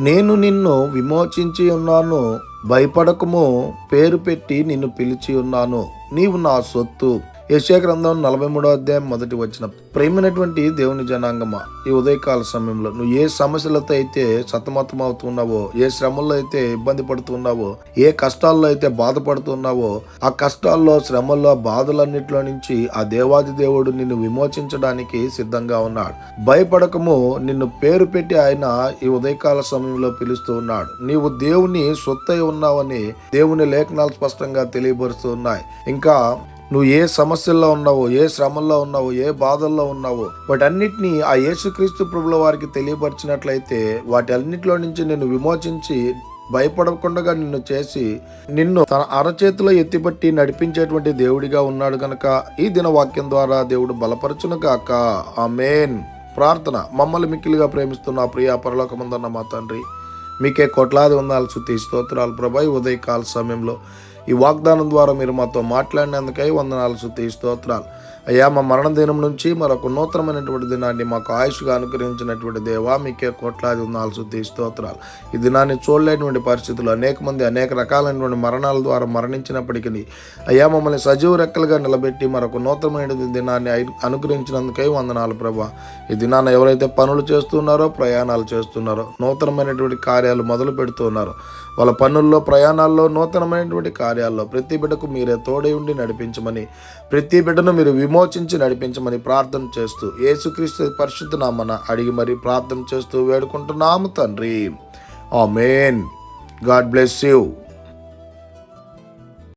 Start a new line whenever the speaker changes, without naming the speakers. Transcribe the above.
నేను నిన్ను విమోచించి ఉన్నాను, భయపడకము, పేరు పెట్టి నిన్ను పిలిచి ఉన్నాను, నీవు నా సొత్తు. యెషయా గ్రంథం 43వ అధ్యాయం 1వ వచనం. ప్రేమైనటువంటి దేవుని జనాంగమా, ఈ ఉదయకాల సమయంలో నువ్వు ఏ సమస్యలతో అయితే సతమతం అవుతున్నావో, ఏ శ్రమల్లో అయితే ఇబ్బంది పడుతున్నావో, ఏ కష్టాల్లో అయితే బాధపడుతున్నావో, ఆ కష్టాల్లో, శ్రమల్లో, బాధలన్నిటిలో నుంచి ఆ దేవాది దేవుడు నిన్ను విమోచించడానికి సిద్ధంగా ఉన్నాడు. భయపడకము, నిన్ను పేరు పెట్టి ఆయన ఈ ఉదయకాల సమయంలో పిలుస్తూ ఉన్నాడు. నీవు దేవుని సొత్తై ఉన్నావని దేవుని లేఖనాలు స్పష్టంగా తెలియబరుస్తూ ఉన్నాయి. ఇంకా నువ్వు ఏ సమస్యల్లో ఉన్నావో, ఏ శ్రమల్లో ఉన్నావో, ఏ బాధల్లో ఉన్నావో, వాటన్నిటినీ ఆ యేసుక్రీస్తు ప్రభుల వారికి తెలియపరిచినట్లయితే వాటి అన్నిటిలో నుంచి నిన్ను విమోచించి భయపడకుండా నిన్ను చేసి నిన్ను తన అరచేతిలో ఎత్తిపట్టి నడిపించేటువంటి దేవుడిగా ఉన్నాడు కనుక ఈ దిన వాక్యం ద్వారా దేవుడు బలపరచును గాక. ఆమేన్. ప్రార్థన. మమ్మల్ని మిక్కిలిగా ప్రేమిస్తున్న ప్రియ పరలోకమందున్న మా తండ్రి, మీకే కోట్లాది వందనాలు, స్తుతి స్తోత్రాలు ప్రభా. ఈ ఉదయకాల సమయంలో ఈ వాగ్దానం ద్వారా మీరు మాతో మాట్లాడినందుకై వందనాలు, స్తుతి స్తోత్రాలు అయ్యా. మా మరణ దినం నుంచి మరొక నూతనమైనటువంటి దినాన్ని మాకు ఆయుష్గా అనుగ్రహించినటువంటి దేవా, మీకే కోట్లాది వందనాలు, స్తుతి స్తోత్రాలు. ఈ దినాన్ని చూడలేటువంటి పరిస్థితులు అనేక మంది అనేక రకాలైనటువంటి మరణాల ద్వారా మరణించినప్పటికీ అయ్యా మమ్మల్ని సజీవ రెక్కలుగా నిలబెట్టి మరొక నూతనమైన దినాన్ని అనుగ్రహించినందుకై వందనాలు ప్రభా. ఈ దినాన్ని ఎవరైతే పనులు చేస్తున్నారో, ప్రయాణాలు చేస్తున్నారో, నూతనమైనటువంటి కార్యాలు మొదలు పెడుతున్నారో, వాళ్ళ పనుల్లో, ప్రయాణాల్లో, నూతనమైనటువంటి కార్యాల్లో ప్రతి బిడ్డకు మీరే తోడై ఉండి నడిపించమని, ప్రతి బిడ్డను మీరు విమోచించి నడిపించమని ప్రార్థన చేస్తూ యేసుక్రీస్తు పరిశుద్ధ నామమున అడిగి మరి ప్రార్థన చేస్తూ వేడుకుంటున్నాము తండ్రి. ఆమేన్. God bless you.